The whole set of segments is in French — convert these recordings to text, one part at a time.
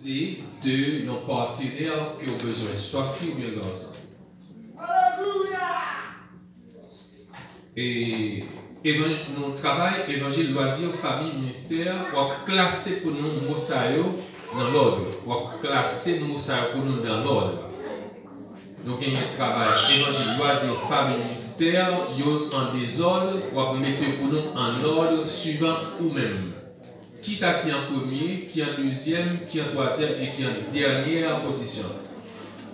de nos partenaires qui ont besoin, soit filles ou bien garçons. Et nous travaillons évangile, loisir, famille, ministère, pour classer pour nous Moussaïo dans l'ordre, pour classer Moussaïo pour nous dans l'ordre. Donc il y a un travail évangile, loisir, famille, ministère, en désordre, pour mettre pour nous en ordre suivant vous-même. Qui ça qui est en premier, qui est en deuxième, qui est en troisième et qui est en dernière position.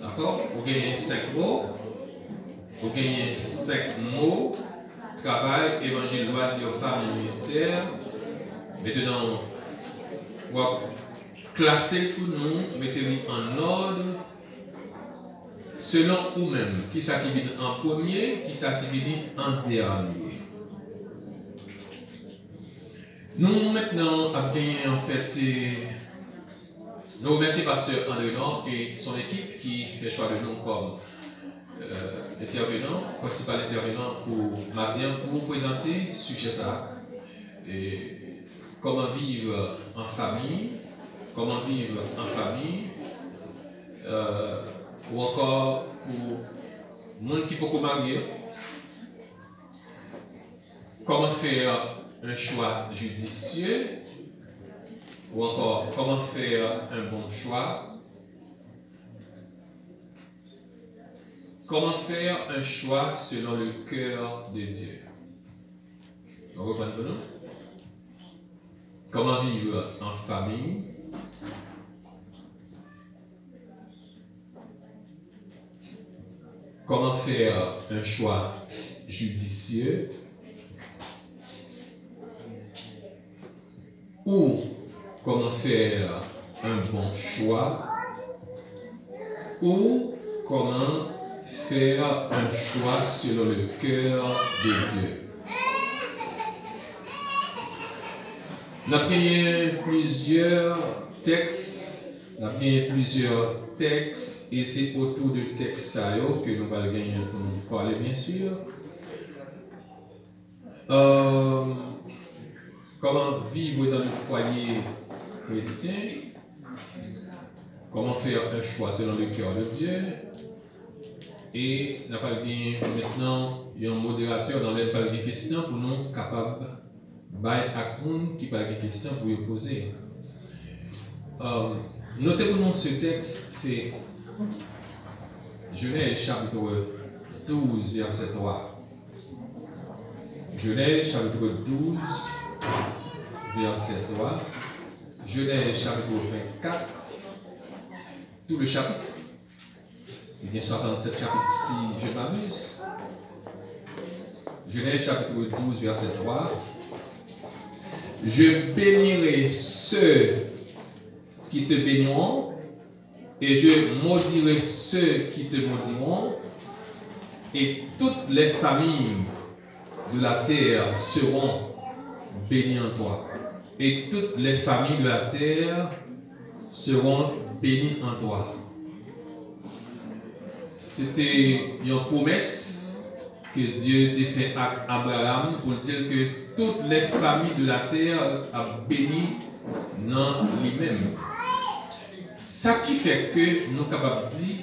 D'accord? Vous gagnez 5 mots. Vous gagnez 5 mots. Travail, évangile, loisir, famille, ministère. Maintenant, vous classer pour nous, mettez-les en ordre selon vous-même. Qui ça qui vient en premier, qui ça qui vient en dernier. Nous, maintenant, avons gagné en fait, nous remercions Pasteur André Nord et son équipe qui fait choix de nous comme intervenant, principal intervenant pour matin, pour vous présenter ce sujet ça. Et comment vivre en famille, ou encore pour les gens qui peuvent marier, comment faire un choix judicieux, ou encore comment faire un bon choix, comment faire un choix selon le cœur de Dieu. Vous comprenez pour nous? Comment vivre en famille, comment faire un choix judicieux, ou comment faire un bon choix, ou comment faire un choix selon le cœur de Dieu. Nous avons pris plusieurs textes, et c'est autour de textes que nous allons gagner pour nous parler, bien sûr. Comment vivre dans le foyer chrétien, comment faire un choix selon le cœur de Dieu, et nous avons maintenant un modérateur dans l'aide par des questions pour nous capables de qui parle des questions pour vous poser. Notez pour nous ce texte, c'est Genèse chapitre 12, verset 3. Genèse chapitre 12, verset 3. Genèse chapitre 24. Tout le chapitre. Il y a 67 chapitres si je ne m'abuse. Genèse chapitre 12, verset 3. Je bénirai ceux qui te béniront, et je maudirai ceux qui te maudiront, et toutes les familles de la terre seront bénies en toi. Et toutes les familles de la terre seront bénies en toi. C'était une promesse que Dieu t'a fait à Abraham pour dire que toutes les familles de la terre sont bénies dans lui-même. Ça qui fait que nous sommes capables de dire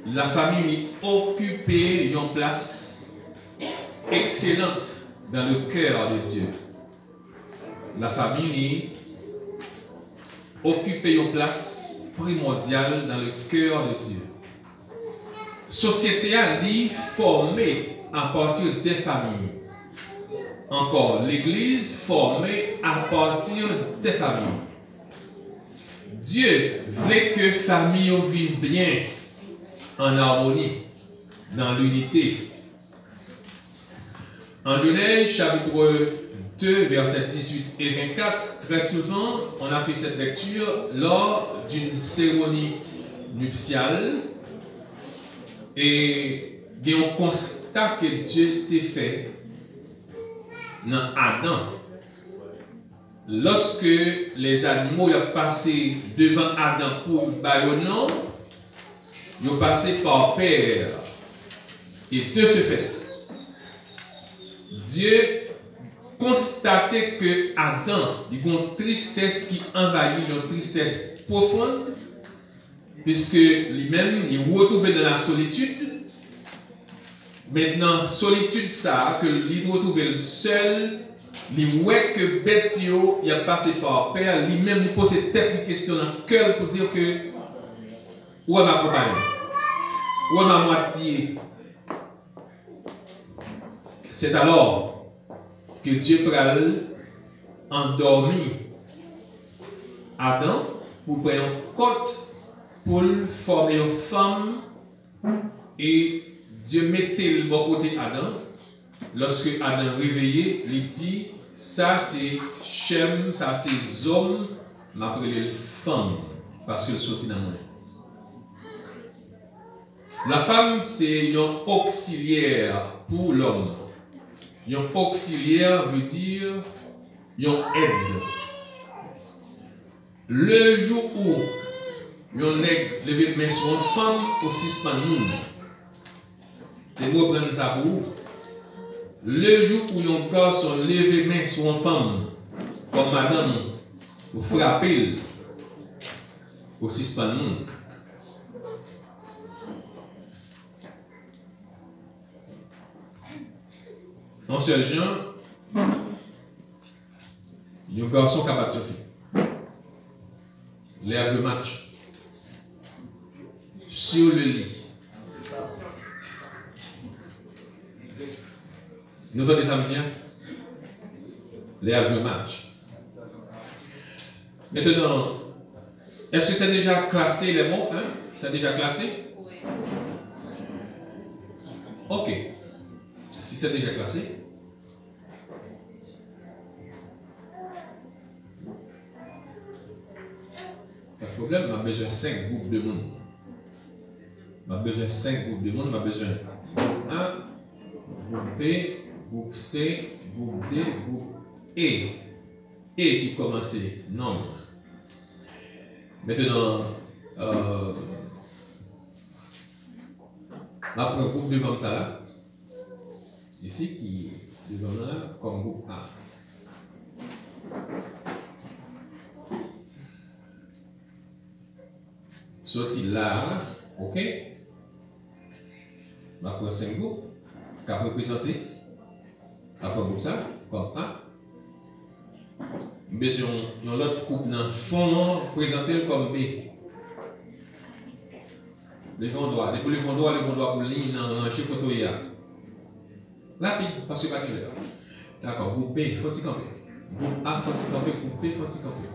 la famille occupe une place excellente dans le cœur de Dieu. La famille occupe une place primordiale dans le cœur de Dieu. Société a dit formée à partir des familles. Encore, l'Église formée à partir des familles. Dieu veut que les familles vivent bien, en harmonie, dans l'unité. En Genèse, chapitre 2, versets 18 et 24, très souvent, on a fait cette lecture lors d'une cérémonie nuptiale. Et il y a un constat que Dieu t'a fait dans Adam. Lorsque les animaux ont passé devant Adam pour baïonner, ils ont passé par père. Et de ce fait, Dieu constaté que Adam, il y a une tristesse qui envahit, une tristesse profonde, puisque lui-même, il est retrouvé dans la solitude. Maintenant, solitude ça, que il retrouvé seul, il voit que bête il a passé par père, lui-même il pose cette tête question dans le cœur pour dire que où est ma compagnie, où est ma moitié. C'est alors que Dieu pral endormi Adam pour prendre une côte pour former une femme et Dieu mettait le bon côté Adam. Lorsque Adam réveillé, il dit ça c'est Shem, ça c'est homme, m'appelait femme parce que sorti dans moi. La femme c'est un auxiliaire pour l'homme. Un auxiliaire veut dire un aide. Le jour où un nègre levé main sur une femme aussi spannoun, les mots prennent ça pour vous. Le jour où un garçon levé main sur une femme, comme madame, pour frapper aussi spannoun. En seul genre, il y a un garçon capable de faire. Lève le match. Sur le lit. Nous entendez ça bien? Lève le match. Maintenant, est-ce que c'est déjà classé les mots? Hein? C'est déjà classé? Oui. Ok. Si c'est déjà classé, pas de problème, on a besoin de 5 groupes de monde. On a besoin de 5 groupes de monde, on a besoin de 1, groupe B, groupe C, groupe D, groupe E. E qui commence nombre. Maintenant, après un groupe devant ça là, ici qui est devant là comme groupe A. Sorti là, ok? Après 5 groupes, qui a représenté, après groupe ça, comme A. Besoin d'un autre groupe dans le fond, présenté comme B. Le vent droit, le vent droit pour ligne dans chez Kotoya. Rapide, parce que pas de l'heure. D'accord, groupe B, faut-il camper. Groupe A, faut-il camper. Groupe B, faut-il camper.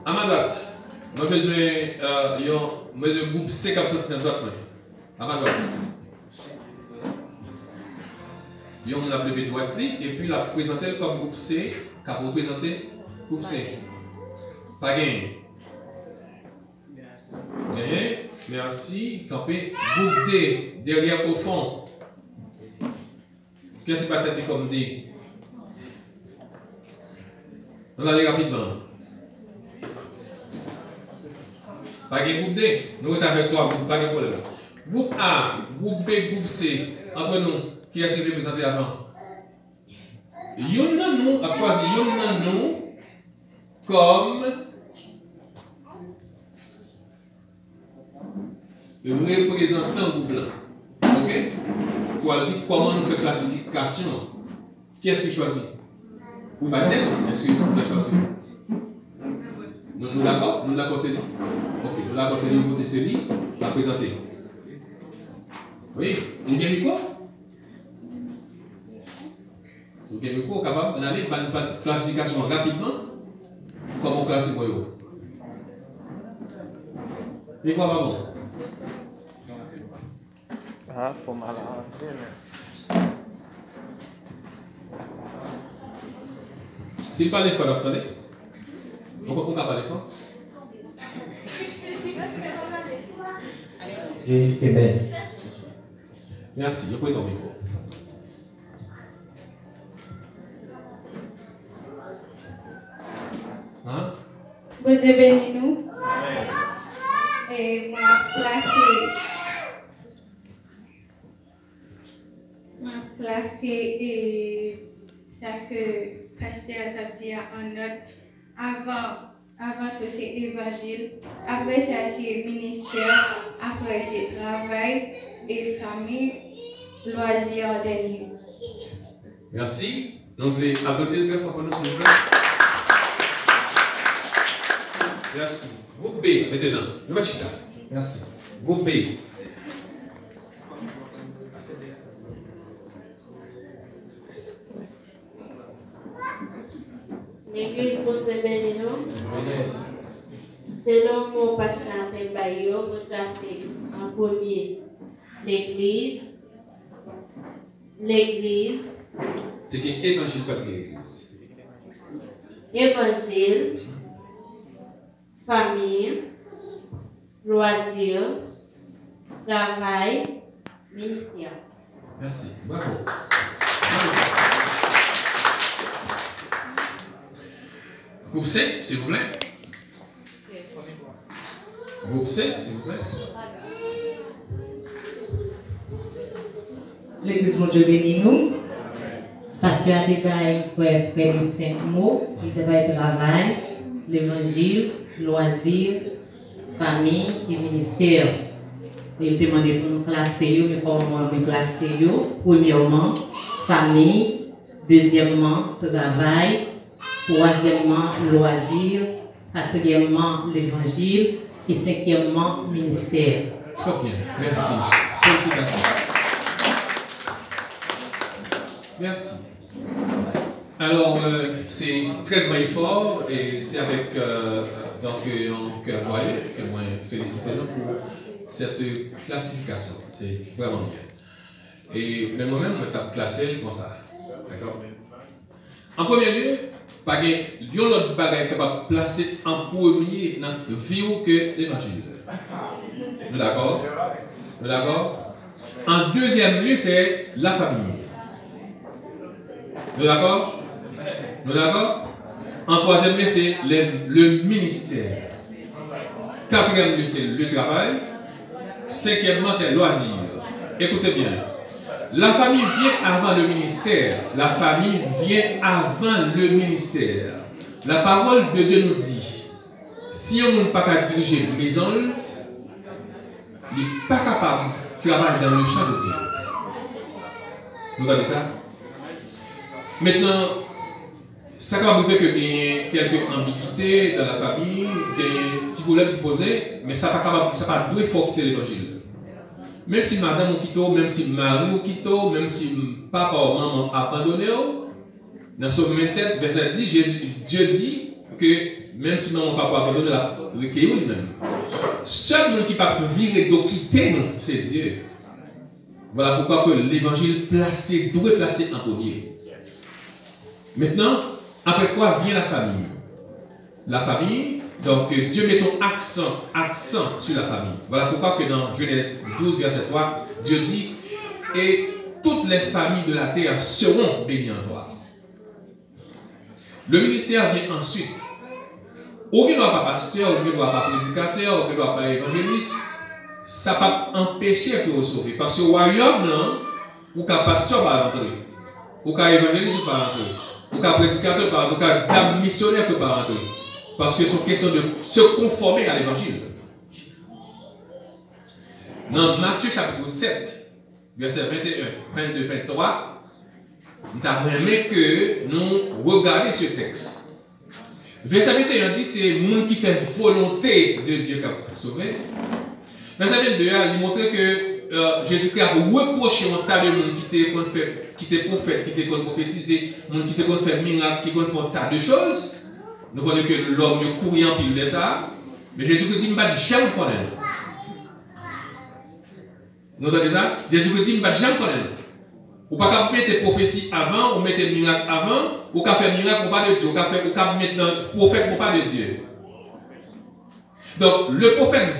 À ma droite, j'ai besoin d'un groupe C qui a sorti dans la droite. À ma droite. On l'a levé droite et puis l'a présenté comme groupe C, qui a représenté groupe C. Pas gagné. Gagné. Merci. Campé. Groupe D, derrière au fond. Qu'est-ce que c'est pas tête comme D? On va aller rapidement. Pas gagné groupe D. Nous sommes avec toi, pas de problème. Groupe A, groupe B, groupe C. Entre nous. Qui est-ce qui est présenté avant? Yon nan nous a choisi yon nan nous comme représentant groupe blanc. Ok? Pour dire comment nous faisons classification. Qui est-ce qui choisit? Ou pas d'être? Est-ce que nous avons choisi? Nous d'accord? Nous d'accord, c'est lui? Ok, nous d'accord, c'est lui, vous c'est lui, la présenter. Oui? Vous bien mis quoi? Vous êtes capable d'aller faire une classification rapidement, comment classer pour vous. Mais quoi va bon? Ah, faut mal à S'il parle fort, vous entendez? Pourquoi on ne parle pas fort? C'est bien. Merci, je peux ton micro. Vous bénis nous. Et moi, placer ça que pasteur a dit en note avant que c'est évangile, après ça c'est ministère, après c'est travail et famille, loisirs dernier. Merci. Donc, les applaudir très fort pour nous, s'il vous plaît. Merci. Groupe B, maintenant. Le Machita. Merci. Groupe B. L'église Monte-Benino, selon mon pasteur Bayo, vous classez en premier l'église. C'est qui évangile, pas de l'église. Évangile, famille, loisirs, travail, ministère. Merci. Bravo. Groupe C, s'il vous plaît. Groupe C, s'il vous plaît. L'église mon Dieu bénit nous. Pasteur a détaillé près de 5 mots. Il détaille travail, l'évangile, loisirs, famille et ministère. Il demandait pour nous classer, mais comment nous classer? Premièrement, famille. Deuxièmement, travail. Troisièmement, loisirs. Quatrièmement, l'évangile. Et cinquièmement, ministère. Très bien. Merci. Félicitations. Merci. Alors, c'est très très fort et c'est avec un cœur joyeux que moi félicite pour cette classification. C'est vraiment bien. Et le moment où tu as classé comme ça. D'accord? En premier lieu, pas de l'autre bagage capable de placer en premier dans notre vie que l'évangile. Nous d'accord? Nous d'accord? En deuxième lieu, c'est la famille. Nous d'accord? Nous d'accord? En troisième lieu, c'est le ministère. Quatrième lieu, c'est le travail. Cinquièmement, c'est le loisir. Écoutez bien. La famille vient avant le ministère. La famille vient avant le ministère. La parole de Dieu nous dit, si on n'est pas capable de diriger une maison, il n'est pas capable de travailler dans le champ de Dieu. Vous regardez ça? Maintenant, ça va arriver qu'il y ait quelques ambiguïtés dans la famille, des petits problèmes posés, mais ça n'a pas deux fois quitter l'évangile. Même si madame ou quitto, même si mari ou quitto, même si papa ou maman a abandonné, dans ce même tête, verset 10, Dieu dit que même si maman ou papa a abandonné, la recueilli lui-même. Seul monde qui peut virer de quitter nous, c'est Dieu. Voilà pourquoi que l'évangile doit placer en premier. Maintenant, après quoi vient la famille? La famille, donc Dieu met ton accent sur la famille. Voilà pourquoi que dans Genèse 12, verset 3, Dieu dit, et toutes les familles de la terre seront bénies en toi. Le ministère vient ensuite. Aucun doit pas pasteur, aucun doit pas prédicateur, aucun doit pas évangéliste. Ça ne va pas empêcher que vous sauviez. Parce que le royaume, ou qu'un pasteur va rentrer, ou qu'un évangéliste va rentrer, ou qu'un prédicateur va rentrer, ou qu'un missionnaire va rentrer. Parce que c'est une question de se conformer à l'évangile. Dans Matthieu chapitre 7, verset 21, 22, 23, nous avons aimé que nous regardions ce texte. Verset 21 dit c'est le monde qui fait volonté de Dieu qui a sauvé. Verset 22 il montre que Jésus-Christ a reproché un tas de monde qui était prophète, qui était prophétisé, qui était fait miracle, qui fait un tas de choses. Nous connaissons que l'homme courit en pile de ça. Mais Jésus-Christ dit, je ne vais jamais connaître. Nous entendez ça? Jésus-Christ dit, je ne vais jamais connaître. Ou pas mettre des prophéties avant, ou mettre des miracles avant, ou pas faire miracle pour pas de Dieu, ou pas mettre un prophète pour pas de Dieu. Donc, le prophète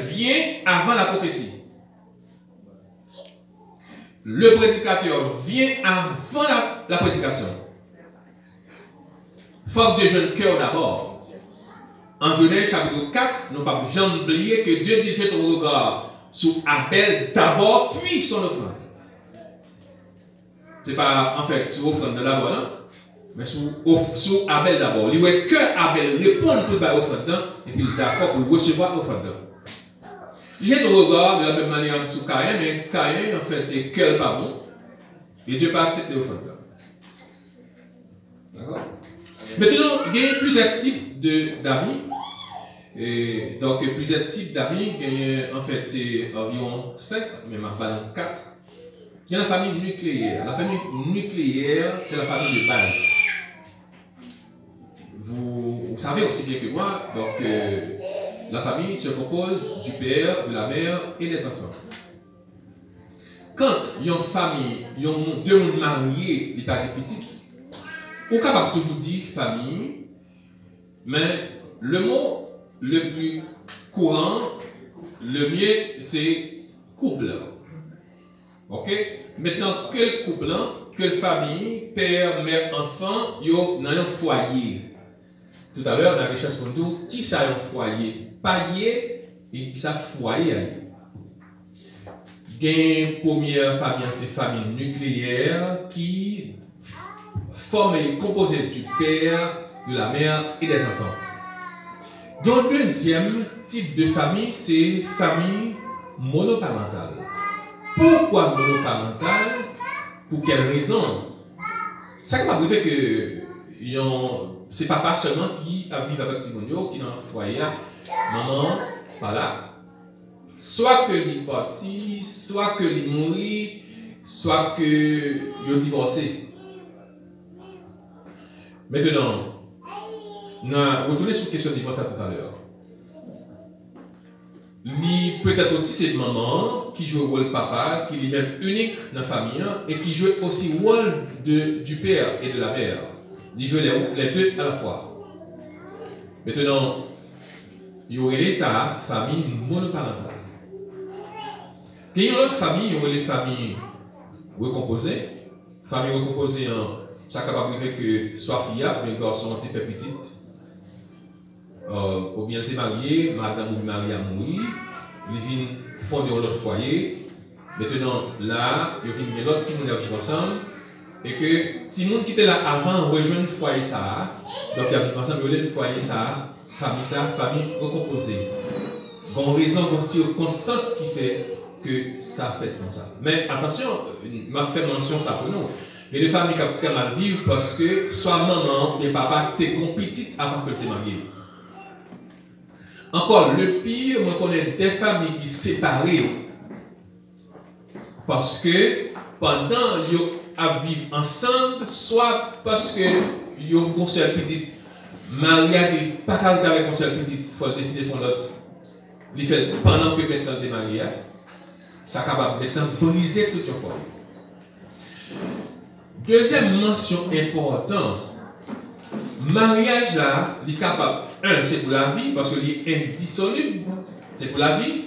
vient avant la prophétie. Le prédicateur vient avant la prédication. Il faut que Dieu joue le cœur d'abord. En Genèse chapitre 4, nous ne pouvons pas jamais oublier que Dieu dit jette ton regard sur Abel d'abord, puis son offrande. c'est pas en fait sur offrande d'abord, non? Mais sur Abel d'abord. Il veut que Abel réponde pour le offrande et puis d'accord pour recevoir l'offrande. J'ai tout regard de la même manière sur Caïn, mais Caïn en fait c'est quel pas bon. Et Dieu n'a pas accepté l'offrande. D'accord? Maintenant, il y a plusieurs types d'amis. Et donc, plusieurs types d'amis. Il y a en fait environ 5, mais pas 4. Il y a la famille nucléaire. La famille nucléaire, c'est la famille de base. Vous savez aussi bien que moi, donc, la famille se compose du père, de la mère et des enfants. Quand il y a une famille, il y a deux personnes mariées, les parents petites, on est capable de toujours dire famille, mais le mot le plus courant, le mieux, c'est couple. Ok? Maintenant, quel couple, quelle famille, père, mère, enfant, il y a un foyer. Tout à l'heure, on avait chasse pour nous, qui ça un foyer? Palier et qui ça foyer. La première famille, c'est famille nucléaire qui forme et composée du père, de la mère et des enfants. Donc, le deuxième type de famille, c'est famille monoparentale. Pourquoi monoparentale? Pour quelle raison? Ça qui m'a prouvé que c'est papa seulement qui a vécu avec Timonio, qui est dans le foyer, maman, pas là. Soit que il est parti, soit que il est mort, soit que il est divorcé. Maintenant, on a retourné sur la question de divorce tout à l'heure. Peut-être aussi c'est maman qui joue le rôle de papa, qui est même unique dans la famille et qui joue aussi le rôle du père et de la mère. Il joue les deux à la fois. Maintenant, il y aurait ça, famille monoparentale. Il y a une autre famille, il y aurait les familles recomposées. Famille recomposée, ça est capable de faire que soit fille, mais garçon ont fait petite. Ou bien elle est mariée, madame ou mariée a mouru, ils viennent fonder un autre foyer. Maintenant, là, ils viennent l'autre petit monde qui vivent ensemble. Et que petit monde qui était là avant rejoint le foyer ça. Donc, ils vivent ensemble, ils ont le foyer ça, famille recomposée. Il y a une raison, une circonstance qui fait que ça fait comme ça. Mais attention, je fais mention ça pour nous. Il y a des familles qui ont très mal vivre parce que soit maman et papa étaient compétitifs avant que tu es marié. Encore, le pire, moi, je connais des familles qui sont séparées parce que pendant qu'ils vivent ensemble, soit parce qu'ils ont une seule petite, mariage n'est pas caractère avec une seule petite, il faut décider de l'autre. Il fait pendant que maintenant tu es marié, ça est capable maintenant briser tout your foyer. Deuxième mention importante, mariage là, il est capable, c'est pour la vie, parce qu'il est indissoluble, c'est pour la vie.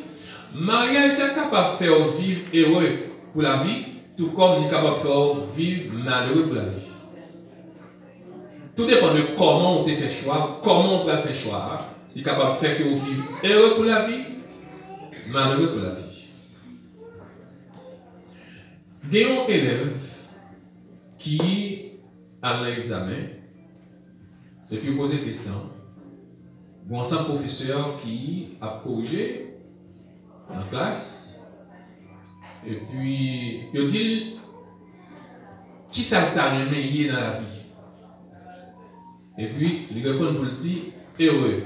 Mariage là, est capable de faire vivre heureux pour la vie, tout comme il est capable de faire vivre malheureux pour la vie. Tout dépend de comment on te fait choix, comment on peut faire choix. Il est capable de faire que vous vivez heureux pour la vie, malheureux pour la vie. Il y a un élève qui a l'examen et puis poser des questions. Bon, c'est un professeur qui a corrigé en classe et puis il dit qui ça t'a aimé dans la vie. Et puis il répond pour le dire heureux.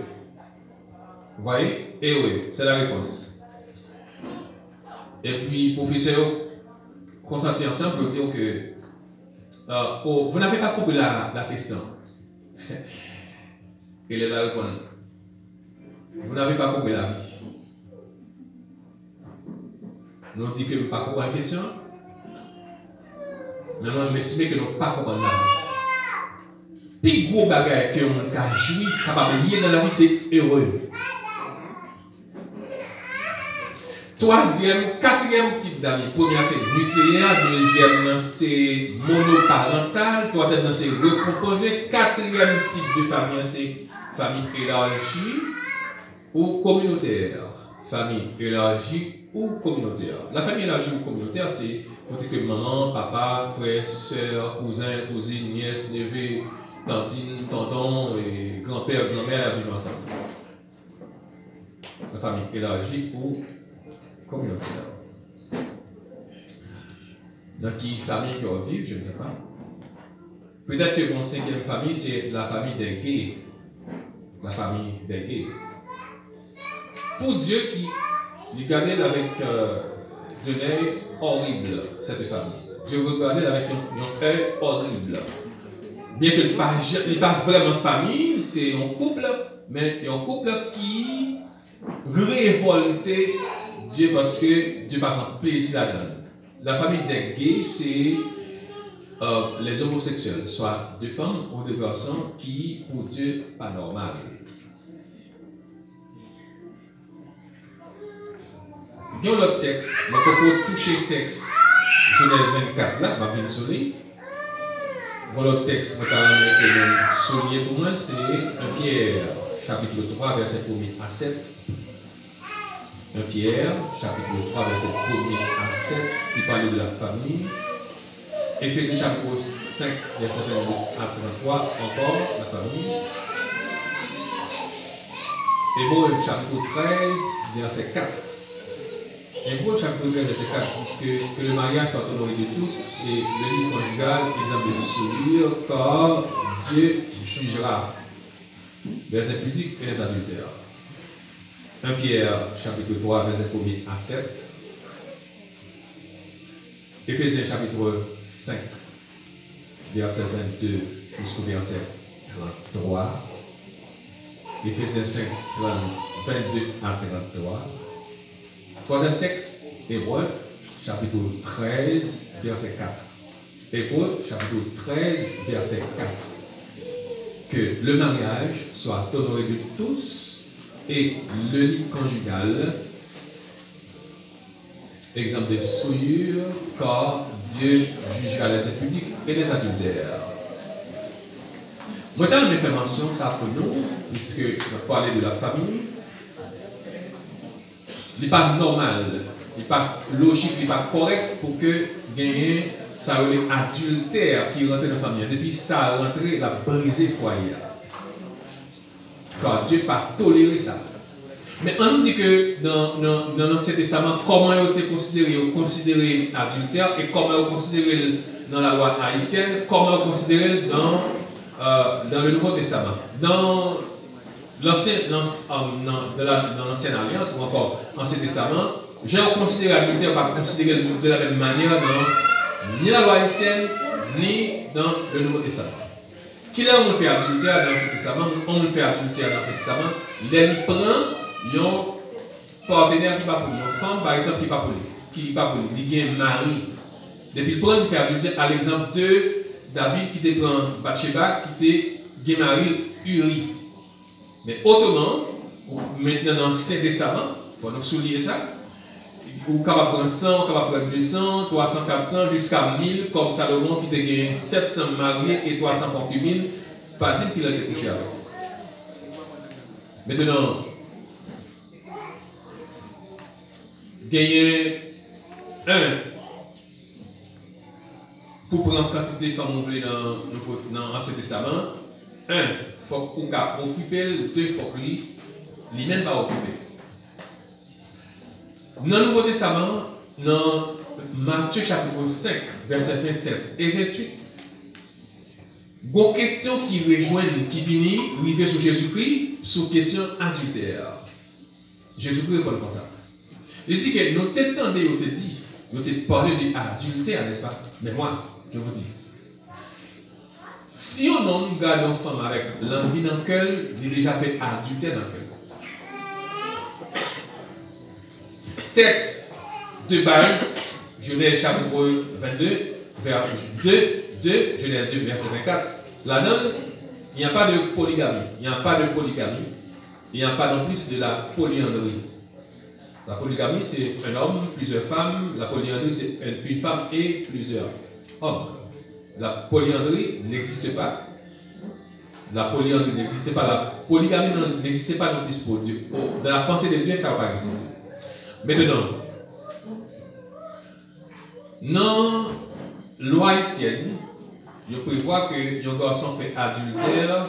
Vous voyez, heureux, c'est la réponse. Et puis le professeur consenti ensemble pour dire que vous n'avez pas compris la question. Et il va répondre. Vous n'avez pas compris la vie. Nous disons que vous n'avez pas compris la question. Mais nous estimons que nous n'avons pas compris la vie. Puis gros bagage que on a joui, capable de lier dans la vie, c'est heureux. Troisième, quatrième type d'amis. Premier, c'est nucléaire. Deuxième, c'est monoparental. Troisième, c'est recomposé. Quatrième type de famille, c'est famille élargie ou communautaire. Famille élargie ou communautaire. La famille élargie ou communautaire, c'est Côté que maman, papa, frère, soeur, cousin, cousine, nièce, neveu, tantine, tonton et grand-père, grand-mère vivent ensemble. La famille élargie ou communautaire. Dans qui famille qui va vivre, je ne sais pas. Peut-être que mon cinquième famille, c'est la famille des gays. La famille des gays. Pour Dieu qui regardait avec un œil horrible cette famille. Dieu regardait avec un œil horrible. Bien que ce n'est pas vraiment famille, c'est un couple, mais un couple qui révoltait Dieu parce que Dieu n'a pas plaisir là-dedans. La famille des gays, c'est les homosexuels, soit deux femmes ou deux garçons qui, pour Dieu, pas normal. Il y a l'autre texte, je peux toucher le texte Genèse 24 là, je vais souligner. L'autre texte, je vais souligner pour moi, c'est 1 Pierre, chapitre 3, verset 1 à 7. 1 Pierre, chapitre 3, verset 1 à 7, qui parle de la famille. Éphésiens, chapitre 5, verset 22 à 33, encore la famille. Hébreux, chapitre 13, verset 4. Hébreux, chapitre 13, verset 4 dit que le mariage soit honoré de tous et le lit conjugal exemple de sourire, car Dieu jugera. Verset pudique et les adultères. 1 Pierre, chapitre 3, verset 1 à 7. Éphésiens, chapitre 5, verset 22 jusqu'au verset 33. Éphésiens 5, 22 à 33. Troisième texte, Hébreux, chapitre 13, verset 4. Hébreux, chapitre 13, verset 4. Que le mariage soit honoré de tous et le lit conjugal, exemple de souillure, car Dieu jugera les impudiques et les adultères. Moi, dans mes mention, ça pour nous, puisque je parlais de la famille. Il n'est pas normal, il n'est pas logique, il n'est pas correct pour que gagner ça relève adultère qui rentre dans la famille. Depuis ça rentre, il a brisé le foyer. Car Dieu n'a pas toléré ça. Mais on nous dit que dans l'Ancien Testament, comment il a été considéré adultère et comment il a considéré dans la loi haïtienne, comment il a considéré dans le Nouveau Testament. Dans l'Ancienne Alliance ou encore l'Ancien Testament, j'ai considéré adultère pas considéré de la même manière dans ni la loi haïtienne ni dans le Nouveau Testament. Qui là on fait adultère dans ce testament, on le fait adultère dans ce testament, il prend un partenaire qui n'est pas pour lui, une femme par exemple qui n'est pas pour lui, il y a un mari. Depuis le premier fait adultère à l'exemple de David qui était prend Bathsheba qui était mari Uri. Mais autrement, maintenant dans l'Ancien Testament, il faut nous souligner ça. Ou capable prendre 100, capable prendre 200, 300, 400, jusqu'à 1000, comme Salomon qui a gagné 700 mariés et 300 concubines, pas dire qu'il a été couché avec. Maintenant, gagner un pour prendre quantité de femmes ouvrées dans l'Ancien Testament, un, il faut qu'on occupe, deux, il faut que lui-même va occuper. Dans le Nouveau Testament, dans Matthieu chapitre 5, verset 27 et 28, il y a une question qui rejoignent, qui finit, arriver sur Jésus-Christ, sur question adultère. Jésus-Christ répond comme ça. Il dit que nous t'entendons, nous te dit, nous te parlé d'adultère, n'est-ce pas? Mais moi, je vous dis, si un homme garde une femme avec l'envie dans le cœur, il a déjà fait adultère dans le cœur. Texte de base, Genèse chapitre 22, vers 2, Genèse 2, verset 24. Là-dedans, il n'y a pas de polygamie. Il n'y a pas de polygamie. Il n'y a pas non plus de la polyandrie. La polygamie, c'est un homme, plusieurs femmes. La polyandrie, c'est une femme et plusieurs hommes. La polyandrie n'existe pas. La polyandrie n'existe pas. La polygamie n'existe pas non plus pour Dieu. Dans la pensée de Dieu, ça ne va pas exister. Maintenant, Dans la loi haïtienne, il prévoit que un garçon fait adultère,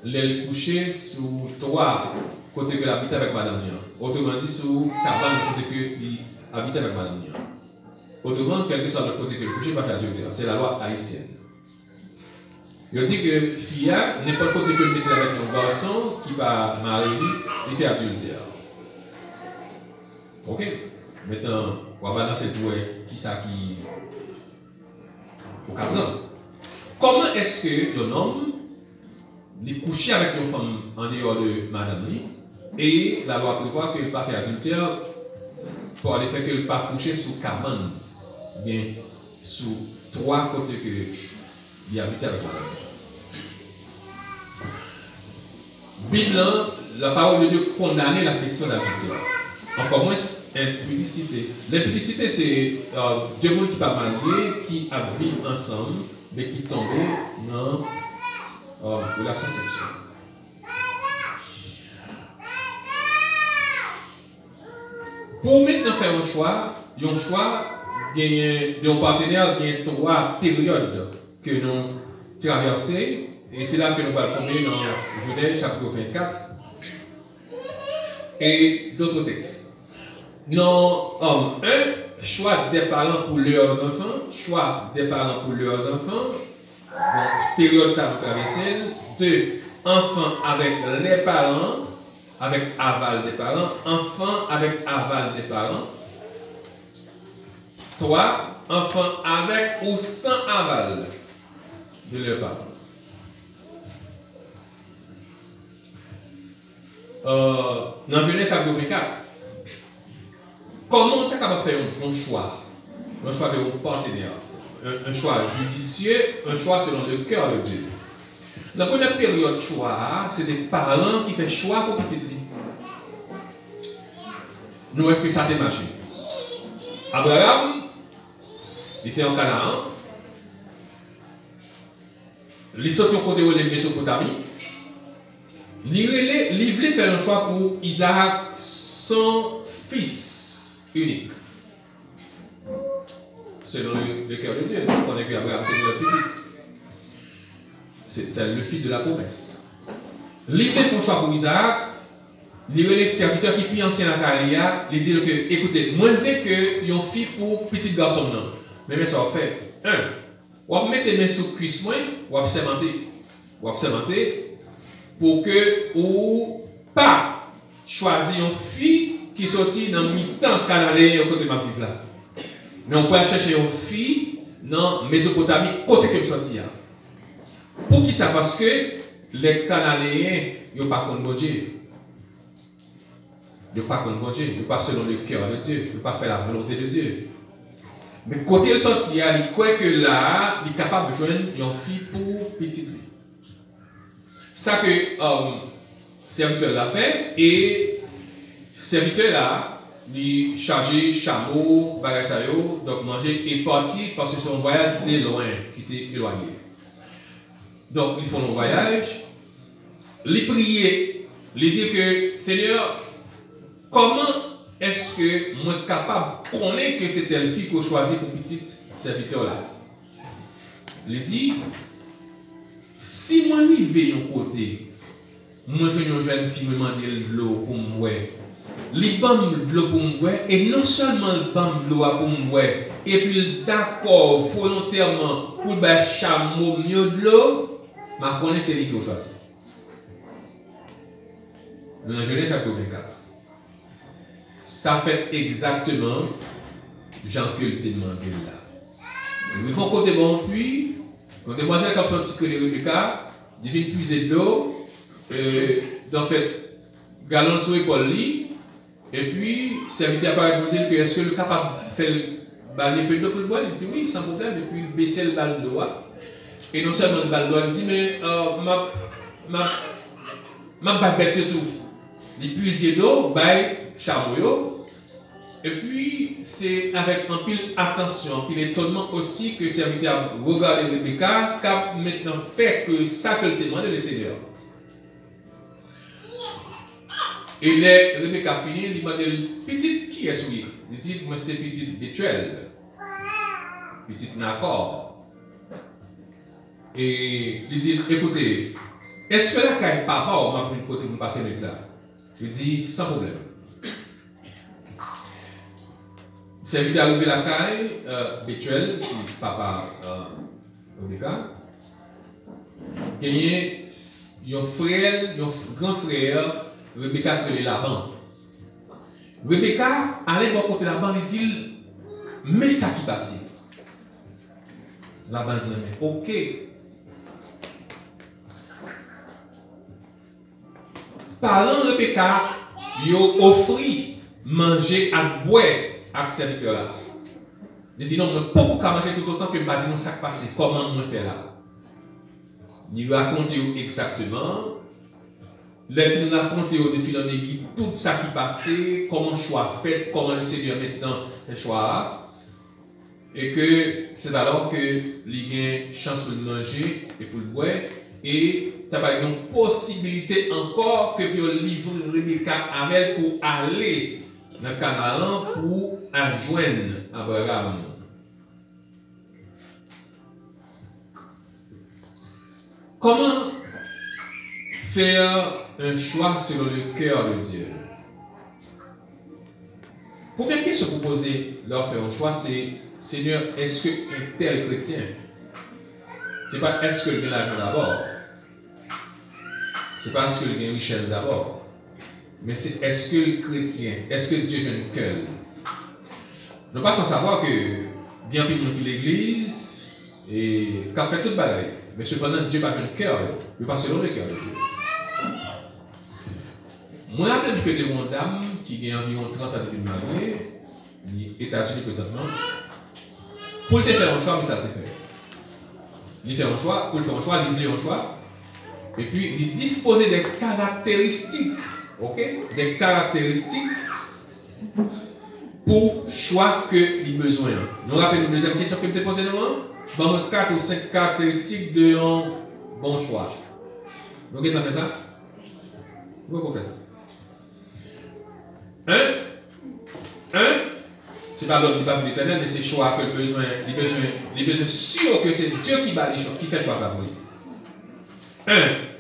il couché sous trois côté que l'habite avec madame. Autrement dit, sous cabane côté que l'habite avec madame. Autrement, quel que soit le côté que le couché, il va faire adultère. C'est la loi haïtienne. Il dit que fille, n'importe côté que le mette avec un garçon qui va marier, il fait adultère. Ok? Maintenant, on va balancer tout qui ça qui. Faut comprendre. Comment est-ce que un homme il couche avec une femme en dehors de madame et la loi prévoit qu'il ne peut pas faire adultère pour aller faire qu'il ne peut pas coucher sous cabane, bien sous trois côtés que il habite avec madame. Bible, la parole de Dieu condamne la question d'adultère. Encore moins impudicité. L'impudicité, c'est deux gens qui ne sont pas mariés, qui vivent ensemble, mais qui tombent dans relation sexuelle. Pour maintenant faire un choix, de partenaire, il y a trois périodes que nous traversons, et c'est là que nous allons tomber dans Genèse chapitre 24 et d'autres textes. Non, un, choix des parents pour leurs enfants, choix des parents pour leurs enfants, donc, période ça vous traversez. Deux, enfants avec les parents, avec aval des parents, enfants avec aval des parents. Trois, enfants avec ou sans aval de leurs parents. Dans Genèse chapitre 24, comment on est capable de faire un choix de partenaire, un choix judicieux, un choix selon le cœur de Dieu. La première période de choix, c'est des parents qui font choix pour petite vie. Nous voyons que ça a marché. Abraham, il était en Canaan. Il sortit au côté de la Mésopotamie. Il voulait faire un choix pour Isaac, son fils unique. Selon le cœur de Dieu, on connaît qu'Abraham était le petit. C'est le fils de la promesse. Il voulait faire un choix pour Isaac. Il y a les serviteurs qui sont anciens dans la carrière. Il dit que, écoutez, moi je veux que un fille pour petit garçon. Mais ça va faire. Un, on va mettre les mains sur le cuisse, on va observer. Pour que ou pas choisir une fille qui sortit dans le mi-temps canadien au côté de ma fille là. Mais on peut chercher une fille dans Mésopotamie côté que je sortis. Pour qui ça? Parce que les Canadiens, ils n'ont pas contre Dieu. Ils n'ont pas contre Dieu. Ils n'ont pas selon le cœur de Dieu. Ils n'ont pas faire la volonté de Dieu. Mais côté le sorti, il croit que là, il est capable de joindre une fille pour petite vie. Ça que serviteur l'a fait, et serviteur là, il chargé chameau, bagasayo, donc manger et parti parce que son voyage était loin, qui était éloigné. Donc ils font le voyage, ils prient, ils disent que Seigneur, comment est-ce que moi capable de connaître que c'est telle fille qu'on choisit pour petite serviteur là? Il dit, si moi je vais un côté, moi je vais une jeune fille me demander de l'eau pour moi. Il bam de l'eau pour moi, et non seulement il bam de l'eau pour moi, et puis d'accord volontairement pour le chameau mieux de l'eau, ma connaît c'est lui qui a choisi. Dans Genèse chapitre 24. Ça fait exactement Jean que le demandé là. Ils vont côté bon puits. Quand demoiselle comme son petit que Rebecca, il vient puiser de l'eau, en fait, galon sur l'épaule, et puis, serviteur apparaît pour dire que est-ce que le capable de faire le peu d'eau pour le boire? Il dit oui, sans problème, et puis il baisse le bal d'eau. Et non seulement le bal d'eau, il dit mais ma baguette tout. Il puise d'eau, bail, chameau. Et puis, c'est avec un pile attention, un pile étonnement aussi que le serviteur regarde Rebecca, car maintenant fait que ça que le demande le Seigneur. Et Rebecca finit, il demande petite qui est-ce? Il dit, moi c'est petite Bethuel. petit Nacor. Et il dit, écoutez, est-ce que la caille papa ou m'a pris le côté pour passer le là? Il dit, sans problème. C'est vite arrivé la caille, Bétuel, si papa Rebecca, gagné un frère, un grand frère, Rebecca que Laban. Rebecca allait voir côté Laban et dit, mais ça qui passe. Laban dit, mais ok. Parlant Rebecca, il a offert manger à boire à ce serviteur là. Il dit non, je ne peux pas manger tout autant que je ne dis non, ça qui passe, comment je fais là. Il raconte exactement. Les films racontent des films tout ça qui passait, comment le choix fait, comment le Seigneur maintenant le choix. Et que c'est alors que il y a une chance pour le manger et pour le boire. Et ça va être une possibilité encore que vous livrez Rebecca avec pour aller dans Canaan pour adjoindre Abraham. Comment faire un choix selon le cœur de Dieu? Première question que vous posez leur faire un choix, c'est Seigneur, est-ce qu'un tel chrétien, c'est pas est-ce que le l'argent d'abord, c'est pas est-ce que le richesse d'abord, mais c'est est-ce que le chrétien, est-ce que Dieu veut un cœur? Nous pas sans savoir que bien plus de l'église et qu'a fait toute bagaille, mais cependant Dieu n'a pas un cœur, il pas selon le cœur de Dieu. Moi, je rappelle que j'ai une dame qui a environ 30 ans depuis mariée, aux États-Unis présentement, pour te faire un choix, mais ça te fait. Il fait un choix, pour faire un choix, il fait un choix, et puis il dispose des caractéristiques, ok? Des caractéristiques pour choix que il a besoin. Nous rappelons la deuxième question que je te posée devant. Dans 4 ou 5 caractéristiques d'un bon choix. Vous avez fait ça? Pourquoi vous faites ça? C'est pas l'homme qui passe l'éternel, mais c'est choix que le besoin, les besoins sûrs que c'est Dieu qui bat les choix, qui fait choix ça pour lui.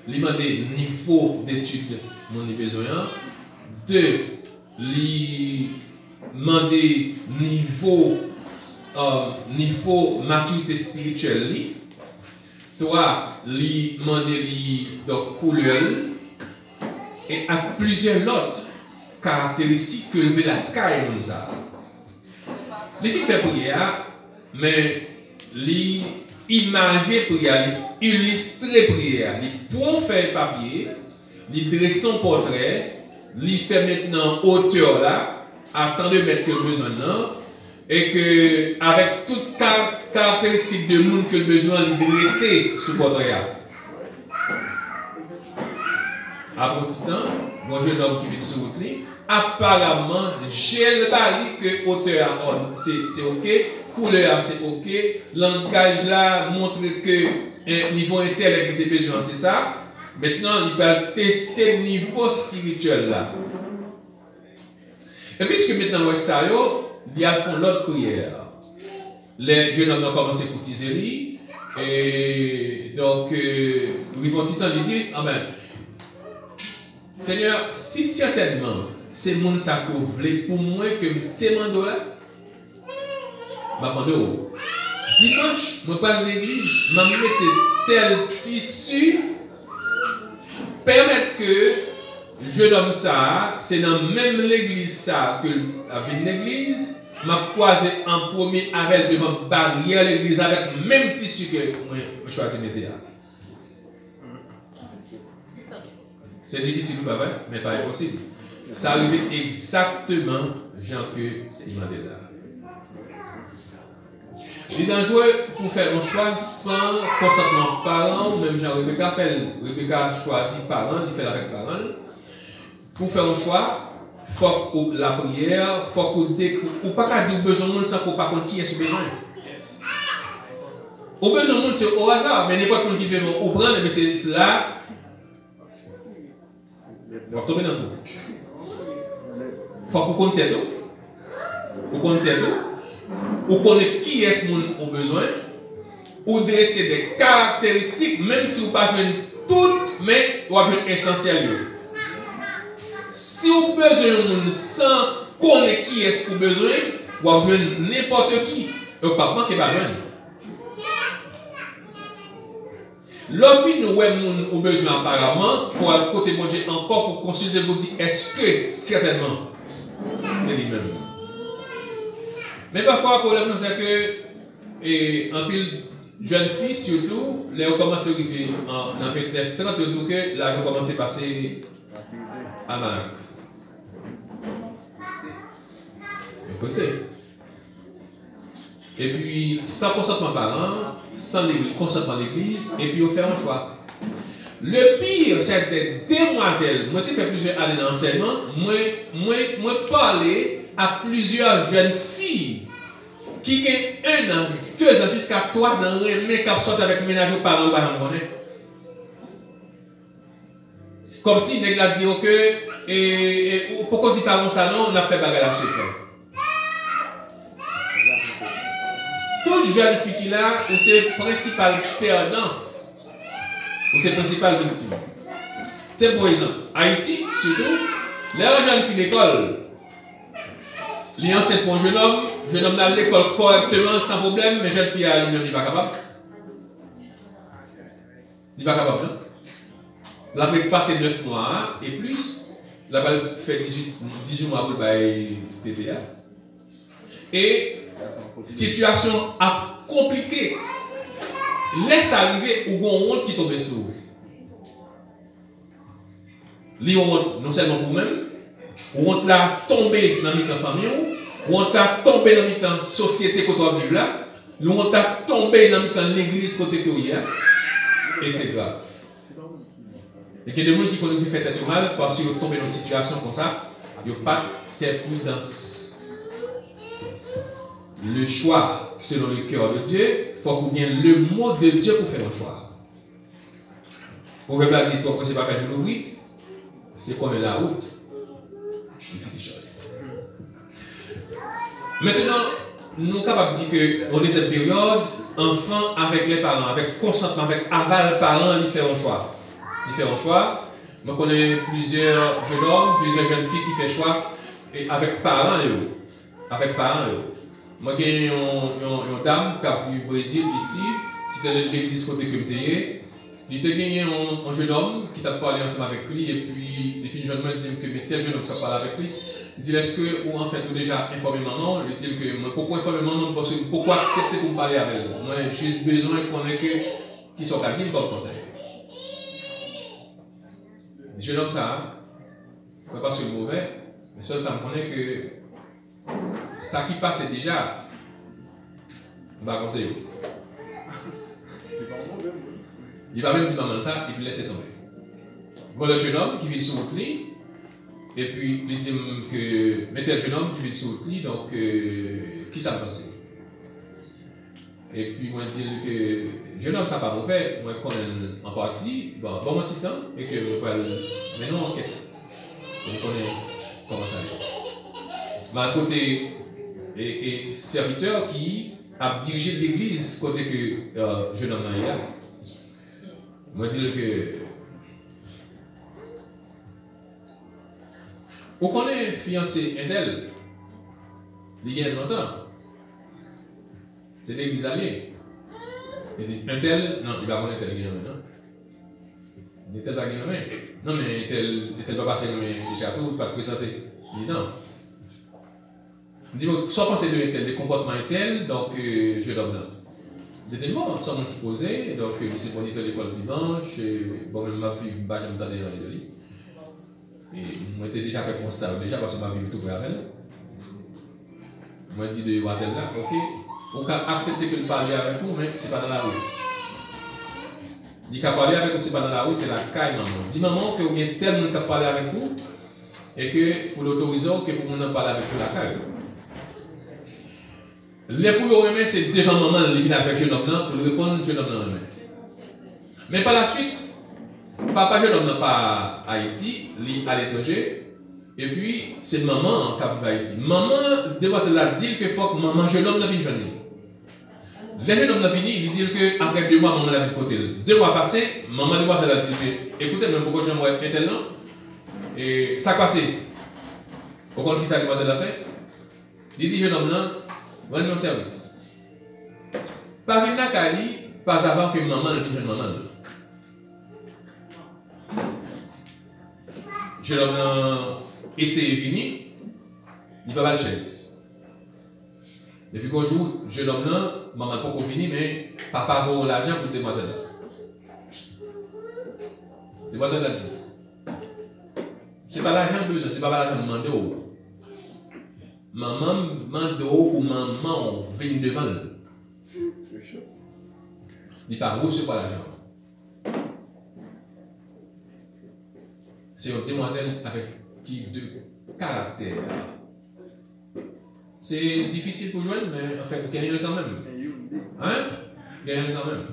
Il demande niveau d'études, mon besoin. 2, il demande niveau maturité spirituelle. 3, il demande de couleur. Et à plusieurs autres caractéristiques que le la caille nous a. Les filles fait prière, mais les imager prière, les illustrer prière, les points faire papier, les dresser son portrait, les faire maintenant hauteur là, attendre de mettre le besoin là, et que avec toute caractéristique de monde que le besoin les dresser ce portrait là. Après un petit temps, bon jeune homme qui vient sur route, apparemment, j'ai le bali que hauteur c'est ok, couleur c'est ok, langage là montre que niveau intellect des besoins c'est ça. Maintenant, il va tester le niveau spirituel là. Et puisque maintenant, il y a font l'autre prière. Les jeunes hommes ont commencé à courtiser lui. Et donc, ils vont ils disent, amen. Seigneur, si certainement c'est mon ça que vous voulez pour moi que je demande là, dimanche, je parle de l'église, je vais mettre tel tissu, permettre que je donne ça, c'est dans même l'église ça que avec l'église, je croisé en premier avec devant barrière l'église avec le même tissu que je choisis de mettre là. C'est difficile, pas vrai, mais pas impossible. Ça arrive exactement, Jean, que il m'a dit là. Il est dangereux pour faire un choix sans consentement parent, ou même Jean-Rebecca choisit parent, il fait avec parent. Pour faire un choix, il faut que la prière, il faut que ou pas dire besoin de monde sans qu'on pas contre qui est ce besoin. Au besoin de monde, c'est au hasard, mais n'importe qui veut au prendre, mais c'est là. On va tomber dans tout. Il faut qu'on compte tout. Pour compter tout. ou connaît qui est ce monde au besoin, ou dresser des caractéristiques, même si vous ne pas toutes, mais vous avez essentiel. Si vous avez besoin sans connaître qui est ce que vous avez besoin, vous avez n'importe qui, vous ne pas besoin. L'envie nous avons besoin apparemment pour aller côté bon Dieu encore pour consulter vous dire est-ce que certainement c'est lui-même. Mais parfois le problème c'est que en pile jeunes filles surtout, les ont commencé à arriver en fait 30 surtout que là ils ont commencé à passer à Manac. Et puis sans consentement parent, sans consentement de l'église, et puis on fait un choix. Le pire, c'est des demoiselles. Moi, j'ai fait plusieurs années d'enseignement. Moi, parler à plusieurs jeunes filles qui ont 1 an, 2 ans, jusqu'à 3 ans, mais qui sortent avec ménage aux parents, comme si les gens disent que pourquoi on dit pas ça, non, on a fait bagarre la suite. Toute jeune fille qui là, c'est principal perdant, ou c'est principal victime. C'est pour exemple, Haïti, surtout, les jeunes filles d'école, les anciens pour un jeune homme dans l'école correctement, sans problème, mais jeune fille à lui-même n'est pas capable. Il n'est pas capable, non? La peut passer 9 mois et plus, la va faire 18 mois pour le TTA. Et situation compliquée. Laisse arriver ou on honte qui tombe sur vous. Li honte non seulement pour vous-même, ou honte là tomber dans la famille, ou honte là tomber dans la société que vous vivez là, ou honte là tomber dans l'église côté que vous y a. Et c'est grave. Et que des gens qui connaissent faire tête mal parce qu'ils tombent dans une situation comme ça, ils n'ont pas fait prudence. Le choix selon le cœur de Dieu, il faut que vous ayez le mot de Dieu pour faire un choix. Vous ne pouvez pas dire que ce n'est pas faire de l'ouvrir, c'est qu'on est la route. Maintenant, nous sommes capables de dire qu'on est cette période, enfants avec les parents, avec consentement, avec aval parents, ils font un choix. Moi, je connais plusieurs jeunes hommes, plusieurs jeunes filles qui font choix avec parents. Moi, j'ai une dame qui a vu au Brésil ici, qui était de l'église côté que j'étais. Il était gagné un jeune homme qui t'a parlé ensemble avec lui, et puis les filles jeunes me disent que tel jeune homme qui a parlé avec lui, il dit est-ce que, ou en fait, ou déjà informé maman, il dit que moi, pourquoi informer maman, parce que pourquoi accepter pour me parler avec elle? Moi, j'ai besoin qu'on ait qui sont qu'à dire comme conseil. Le jeune homme, ça, pas parce que c'est mauvais, mais seul ça me connaît que ça qui passe déjà, on va conseiller. Il va même dire maman ça et puis laisser tomber. Voilà le jeune homme qui vit sur le lit, et puis il dit que mettez le jeune homme qui vit sur le lit, donc qui ça passe? Et puis moi je dis que le jeune homme ça pas mauvais, moi je connais en partie, bon petit temps, et que je vais maintenant enquête. Je connais comment ça est. Mais à côté et serviteur qui a dirigé l'église côté que jeune homme là. Moi, je dis que. Vous connaissez fiancé Indel, il y a longtemps. C'est l'église alliée. Il dit un tel, non, il va connaître tel gamin, non? Il dit tel va gamin. Non, mais tel va passer dans les châteaux, pas présenter. 10 ans. Il dit, soit penser de tel, des comportements tels, donc je donne là. Deuxièmement, nous sommes qui posait, donc c'est pour l'école dimanche, bon, même ma fille, je me donnais dans les lits. Et moi, j'étais déjà fait constat, déjà parce que ma vie me trouvait avec elle. Moi, je dis de demoiselle là, ok, on peut accepter que nous parlions avec vous, mais ce n'est pas dans la rue. Il peut parler avec vous, ce n'est pas dans la rue, c'est la caille, maman. Dis maman que vous avez tellement de parler avec vous, et que pour l'autoriser, que pour nous en parler avec vous, la caille. Les pour remettre, c'est devant maman, il vient avec jeune homme pour lui répondre jeune homme. Mais par la suite, papa jeune homme pas à Haïti, il à l'étranger, Et puis, c'est maman qui a dit. Maman, demoiselle a dit que faut que maman, jeune homme, n'a pas jeune. Les jeunes hommes, il dit que après 2 mois, maman l'a vu côté. 2 mois passés, maman, demoiselle a dit que, écoutez, même pourquoi j'aimerais être tel là. Et ça a passé. Pourquoi qui ça, demoiselle a fait? Il dit, jeune homme là, rendez un service. Pas venir à Kali, pas avant que maman ne vienne maman. Jeune homme là, essayé fini, il va pas de chaise. Depuis qu'un jour, jeune homme là, maman n'a pas fini, mais papa vaut l'argent pour demoiselle là. Demoiselle a dit, c'est pas l'argent besoin, c'est pas l'argent demandé. Maman demande ou maman vient devant. Il n'est pas recevoir l'argent. C'est une demoiselle avec qui de caractère. C'est difficile pour jouer, mais en fait, gagne quand même. Hein? Gagne quand même.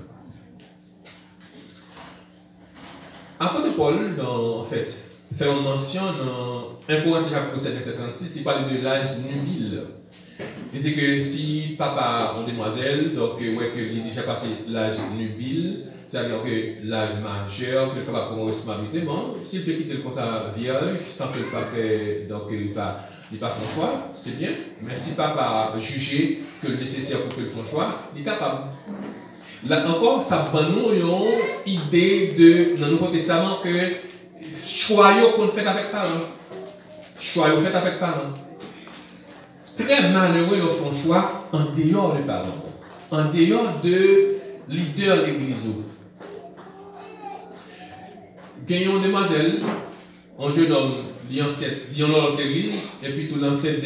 Après de Paul, en fait, fait une mention dans 1 Corinthiens chapitre 7, verset 36, il parle de l'âge nubile. Il dit que si papa a une demoiselle, donc ouais, que il a déjà passé l'âge nubile, c'est-à-dire que l'âge majeur, que le capable pour une responsabilité, bon, s'il peut quitter comme ça vierge, sans qu'il pas fait, donc il pas fait choix, c'est bien. Mais si papa a jugé que le nécessaire pour qu'il fasse un choix, il est capable. Là encore, ça donne une idée de, dans le Nouveau Testament que choix qu'on fait avec parents. Choix qu'on fait avec parents. Très malheureux, ils font choix en dehors des parents, en dehors de leader de l'église. Gagnons une demoiselle, un jeune homme, il y a dans l'église, et puis tout l'ancêtre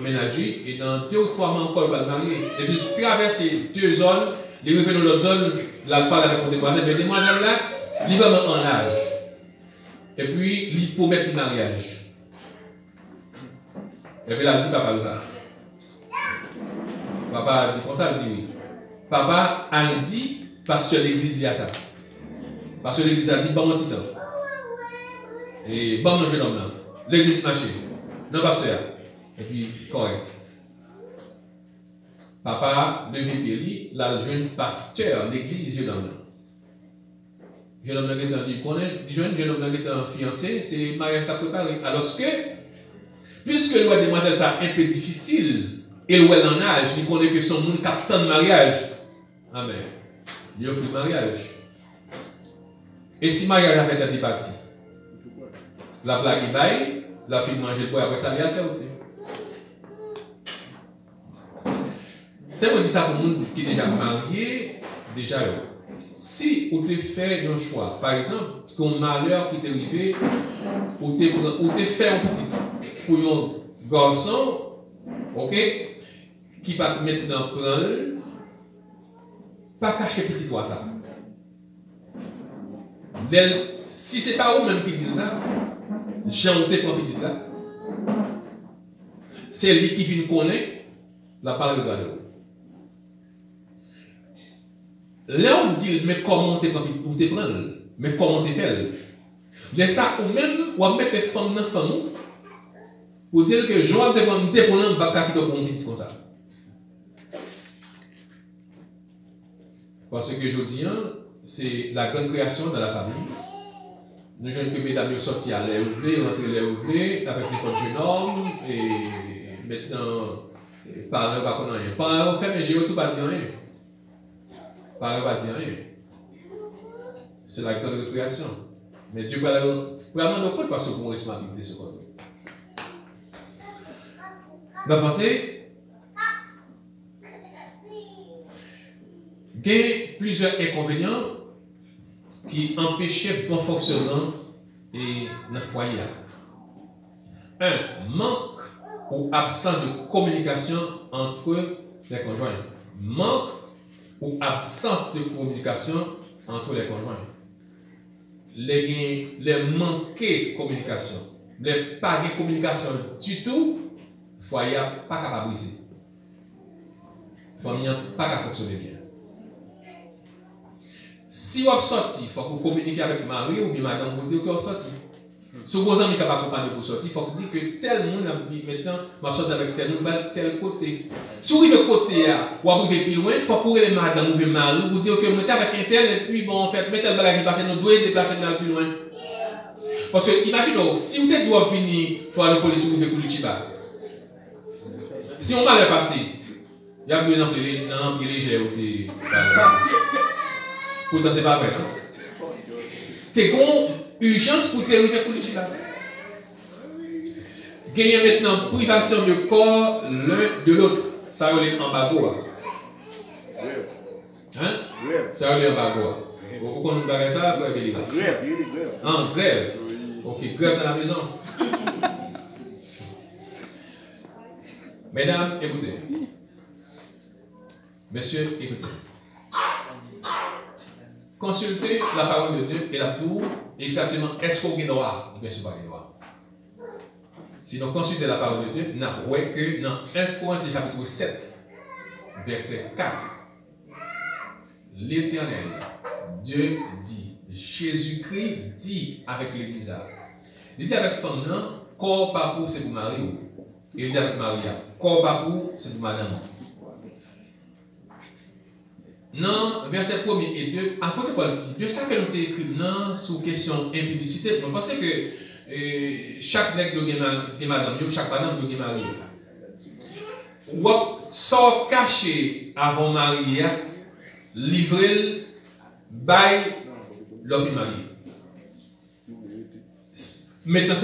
ménager, et dans 2 ou 3 mois encore, il va le marier. Et puis traverser 2 zones, il revient dans l'autre zone, là, il parle avec une demoiselle, mais demoiselle là, il va en âge. Et puis, il promet le mariage. Et puis là, il dit papa ça. Papa a dit comme ça, il dit oui. Papa a dit, parce que l'église dit à ça. Parce que l'église a dit, bon, mon petit temps. Et bon, mon jeune homme là. L'église marché. Non, pasteur. Et puis, correct. Papa, levé pied, là, le jeune pasteur, l'église, jeune homme là. Jeune homme là qui est en connaît, jeune homme là qui est en fiancé, c'est mariage qui a préparé. Alors que, puisque le demoiselle ça un peu difficile, et le en âge, il connaît que son monde captant de mariage. Amen. Il offre le mariage. Et si mariage a fait partie, la plaque il baille, la fille mange le poids, après ça, il a fait aussi. C'est pour dire ça pour le monde qui est déjà marié, déjà, si vous avez fait un choix, par exemple, c'est un malheur qui t'est arrivé, ou tu fait un petit pour un garçon, ok, qui va maintenant prendre, pas cacher petit toi ça. Si c'est pas vous-même qui dit ça, j'ai monté pour petit là. C'est lui qui vient connaître, la parole regarde. Là on dit, mais comment tu prends, mais comment tu fais. Laisse ça ou même, ou mettre les femmes dans la famille, pour dire que je vais te prendre un bac qui te prend petit comme ça. Parce que je dis, c'est la grande création dans la famille. Nous jeunes que mesdames sont sortis à l'air ouvert, rentrer l'air ouvert, avec les potes jeunes hommes, et maintenant, parents ne connaissent rien. Parents fait, mais j'ai tout pas dire rien. Parents ne dire rien. C'est la grande création. Mais Dieu va vraiment nous compte parce qu'on responsabilité ce côté. Vous pensez? Il y a plusieurs inconvénients qui empêchaient le bon fonctionnement et le foyer. 1. Manque ou absence de communication entre les conjoints. Manque ou absence de communication entre les conjoints. Les manquer de communication, les pas de communication du tout, le foyer n'est pas capable de briser. La famille n'est pas capable de fonctionner bien. Si vous sortez, il faut que vous communiquiez avec Marie ou bien madame pour dire que vous sortez. Si vous avez capable de pour sortir, il faut dire que tel monde a dit maintenant, je sortir avec tel monde, tel côté. Si vous arrivez côté, ou arrivez plus loin, il faut courir les madames, vous mari, vous dire que vous mettez avec un tel, et puis bon, en fait, mettez le bagage qui passe, nous devons déplacer dans plus loin. Parce que, imaginez, si vous êtes venir pour aller police, vous faites couler Chiba. Si on va le passer, il y a un empli léger ou pourtant, c'est pas vrai. C'est une urgence pour te arriver pour le Chiba. Gagner maintenant privation de corps l'un de l'autre. Ça relève en bagoua. Hein? Ça relève en bagoua. Vous connaissez ça? Grève. En grève. Ok, grève dans la maison. Mesdames, écoutez. Messieurs, écoutez. Consultez la parole de Dieu et la tour exactement est-ce qu'on est droit ou bien c'est pas droit. Sinon, consultez la parole de Dieu, n'a ouais que dans 1 Corinthiens chapitre 7, verset 4, l'Éternel, Dieu dit, Jésus-Christ dit avec l'Église. Il dit avec femme, non, corps pas pour c'est pour Marie. Il dit avec Maria, corps pas pour c'est pour madame. Non, verset 1 et 2, après que Paul dit, de ça que nous avons écrit non, sous question impudicité, vous pensez que chaque nègre de madame, chaque madame de mariée. Ou sort caché avant marié, livré, bail, l'homme marié. Maintenant,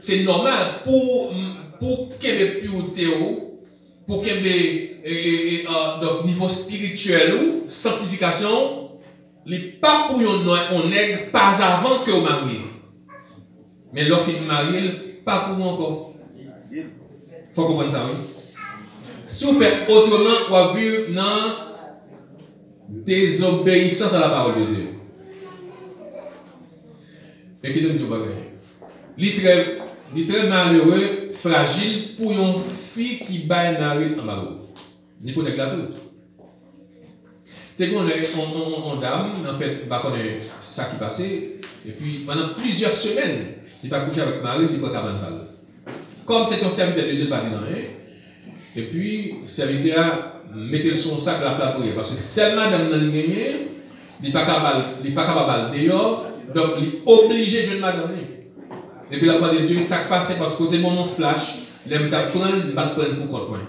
c'est normal pour qu'il y ait pureté, pour qu'il y ait niveau spirituel ou sanctification, les pas pour on nègre pas avant que vous mariez. Mais l'offre de marier, pas pour encore. Il faut comprendre ça, oui. Si vous faites autrement, vous avez vu dans désobéissance à la parole de Dieu. Et qui donne tout bagage. Il est très malheureux, fragile pour une fille qui baille narine en bas. Ni pour nègre la tout. C'est qu'on est en dame, en fait, bah, on est ça qui passait, et puis pendant plusieurs semaines, il va coucher avec Marie, il va pas cabane. Comme c'est un serviteur de Dieu, pas dit rien. Et puis, le serviteur mettez son sac à la place pour parce que celle madame dans le gagné, il n'est pas capable dehors, donc il est obligé de jouer madame. Et puis la parole de Dieu, ça passe parce que côté moment flash, il aime prendre, il va prendre pour contre moi.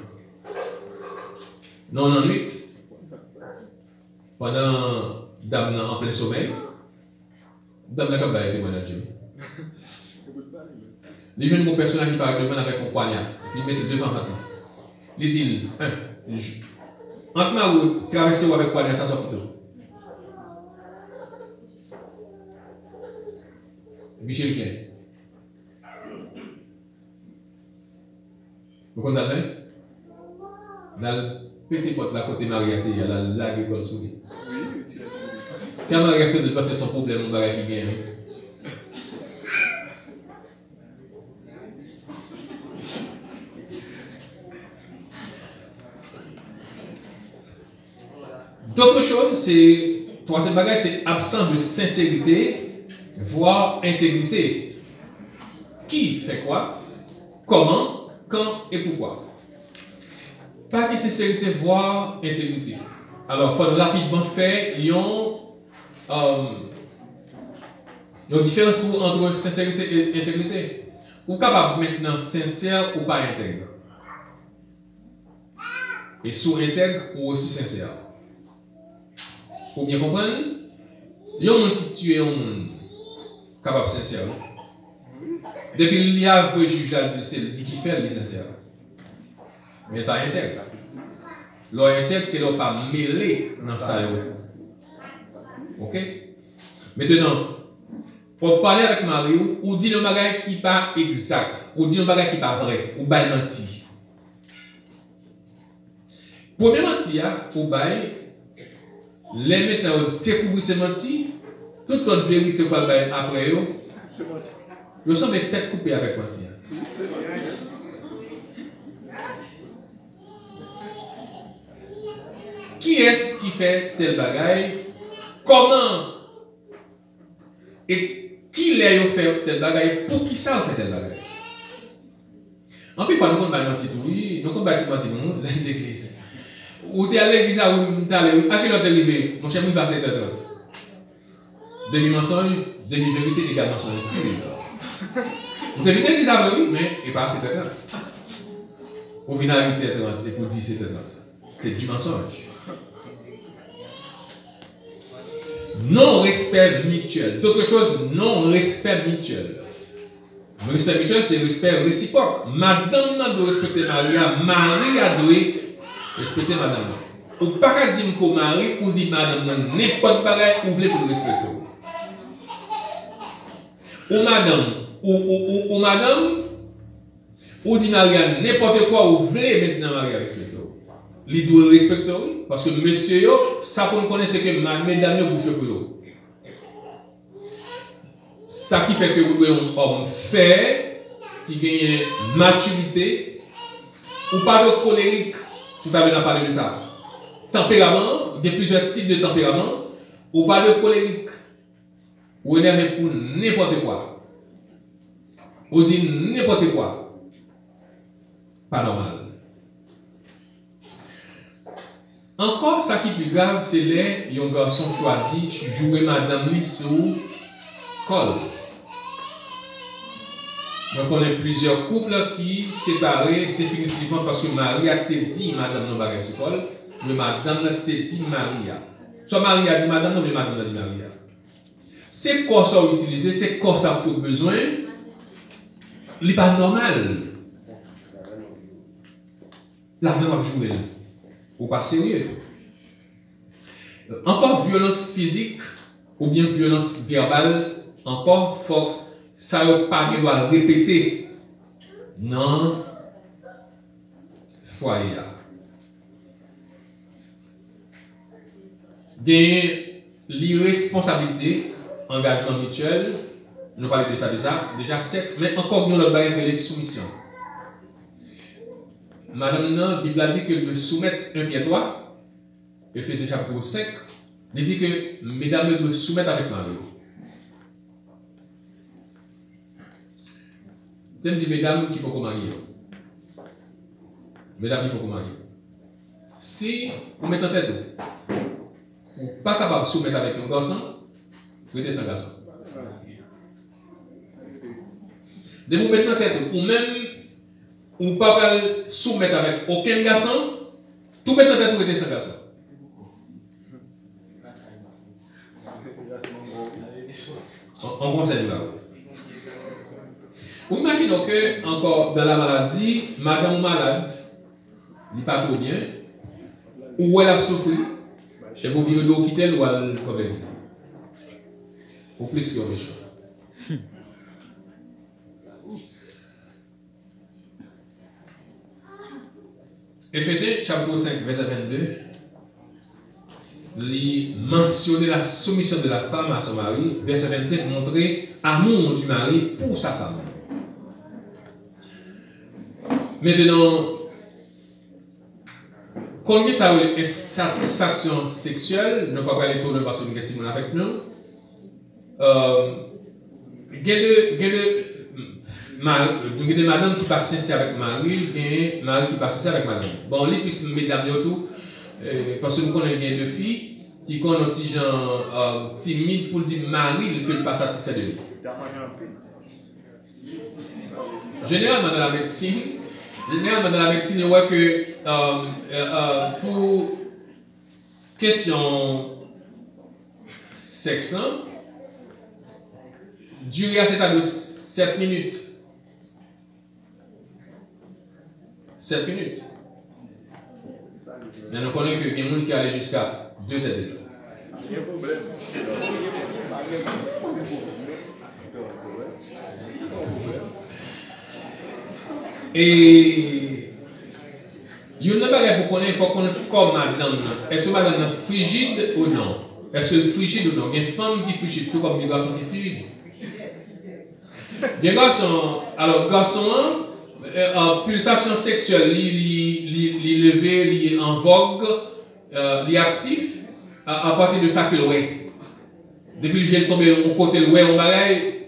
Non, en nuit, pendant dame en plein sommeil, dame n'a pas été témoignage. Les jeunes mon personnage qui parle devant avec un poignard, il met devant maintenant. Il dit, entre ma route, traverser avec poignard, ça sort plutôt. Michel Klein. Vous comprenez? Dans le petit pot là, côté Mariette, il y a la l'école souris. Quand Mariette se dépasse son problème, on va qui gagne. D'autres choses, c'est, troisième bagage, c'est absence de sincérité, voire intégrité. Qui fait quoi? Comment? Quand et pourquoi? Pas de sincérité, voire intégrité. Alors, il faut rapidement faire une différence entre sincérité et intégrité. Ou capable maintenant sincère ou pas intègre. Et sous intègre ou aussi sincère. Faut bien comprendre, il y a un monde qui tue un monde capable sincère. Depuis il y a un juge, c'est lui qui fait le sincère. Mais pas intègre. Leur intègre, c'est leur pas mêlé dans ça. Ok? Maintenant, pour parler avec Mario, ou dit un bagage qui n'est pas exact, ou dit un bagage qui n'est pas vrai, ou bail menti. Premier menti, pour bail, les maintenant découvrir ces mentis, toute notre vérité pour le bail après eux, ils sont des têtes coupées avec menti. Qui est-ce qui fait tel bagaille? Comment et qui l'a fait tel bagaille, pour qui ça fait tel bagaille. En plus, quand nous avons bâti tout, nous avons bâti l'église. Ou tu es à l'église, ou tu es allé, à quelle heure tu es arrivé? Mon cher, il va à 7h30. Demi-mensonge, demi-vérité, égale mensonge. Vous avez l'église avant, oui, mais il n'est pas à 7h30. Au final, 8h30, et pour 17h30. C'est du mensonge. Non-respect mutuel. D'autres choses, non-respect mutuel. Le respect mutuel, c'est le respect réciproque. Madame doit respecter Maria, Maria doit respecter madame. Ou pas qu'à dire que Marie ou dit madame, n'importe quoi, ou voulez pour le respecter. Ou madame, ou dit Maria, n'importe quoi, ou voulez maintenant Maria respecter. Il doit respecter, parce que monsieur, ça pour nous connaître, c'est que mesdames, bouche pour eux. Ça qui fait que vous devez un homme fait, qui gagne maturité, ou pas de colérique, tout à l'heure on a parlé de ça. Tempérament, il y a plusieurs types de tempérament, ou pas de colérique, ou énervé pour n'importe quoi, ou dit n'importe quoi, pas normal. Encore, ça qui est plus grave, c'est les garçons choisis, jouer madame lui sous col. Donc, on a plusieurs couples qui séparés définitivement parce que Marie a dit madame non bagage sur col, mais madame n'a dit Maria. Soit Marie a dit madame non, mais madame n'a dit Maria. C'est quoi ça utiliser, c'est quoi ça pour besoin, il n'est pas normal. La même a joué. Ou pas sérieux. Encore violence physique ou bien violence verbale, encore faut ça ne pas doit répéter. Non, foyer. Des l'irresponsabilité, engagement mutuel, nous parlons de ça déjà 7, mais encore nous le bail de les soumissions. Madame, la Bible a dit que de soumettre un pied à toi, Ephésiens chapitre 5, il dit que mesdames doivent soumettre avec Marie. Je dis mesdames qui peuvent marier. Mesdames qui peuvent marier. Si vous mettez en tête, vous n'êtes pas capable de soumettre avec un garçon, vous êtes sans garçon. De vous mettre en tête, ou même ou pas soumettre avec aucun garçon, tout mettre en tête pour être sans garçon. On conseille là. Vous imaginez que, encore dans la maladie, madame malade, il n'est pas trop bien, ou elle a souffert, et vous virez l'eau quitter ou elle commence. Ou plus que méchant. Éphésiens chapitre 5, verset 22, il mentionne la soumission de la femme à son mari. Verset 25, montrer l'amour du mari pour sa femme. Maintenant, combien ça a une satisfaction sexuelle, ne pas aller tourner parce que nous avons avec nous. Il y a des madame qui passent sincère avec Marie, et Marie qui passe sincère avec madame. Bon, les plus mesdames tout, parce que nous connaissons bien deux filles qui connaissent un petit genre timide pour dire Marie que ne pas satisfait de lui. Généralement dans la médecine, il voit que pour question sexe, durée à cette année 7 minutes. 7 minutes. Mais nous connaissons qu'il y a des gens qui allaient jusqu'à 2 7 minutes. Et il y a une chose pour connaître, il faut connaître comme madame. Est-ce que madame est frigide ou non? Est-ce qu'elle est frigide ou non? Il y a une femme qui est frigide, tout comme des garçons qui sont frigides. Des garçons, alors garçon, pulsation sexuelle, il est levé, il est en vogue, il est actif à partir de ça que le ouais. Depuis que j'ai tombé au côté le ouais, on bagaille,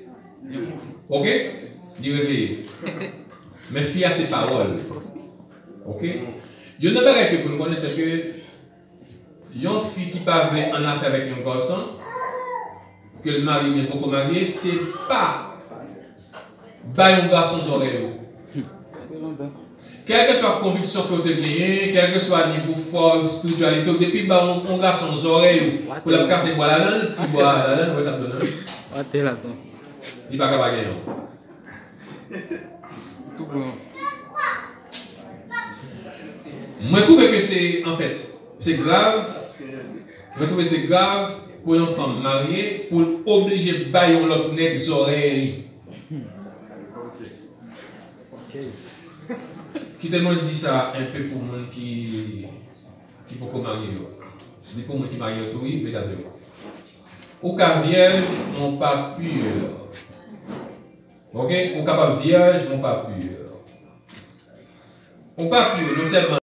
Ok? Il réveille. Mais fier à ses paroles. Ok? Il y a une chose que vous connaissez, c'est que une fille qui parle en affaire avec un garçon, que le mari n'est pas marié, c'est pas un garçon d'oreille. Quelle que soit la conviction que tu as gagnée, quel que soit le niveau fort, spiritualité, depuis un garçon d'oreille, pour la casser bois la langue, tu bois la langue, ça te donne. Il n'est pas capable de gagner. Tout bon. Moi, je trouve que c'est, en fait, c'est grave. Je trouve que c'est grave pour une femme mariée, pour obliger de bailler l'autre nez des oreilles. Qui tellement dit ça un peu pour les gens qui peuvent marier. C'est pour les gens qui marient tout, mais d'abord. Au cas vierge, mon pas pur. Ok? Au cas vierge, mon pas pur. Mon pas pur, non seulement.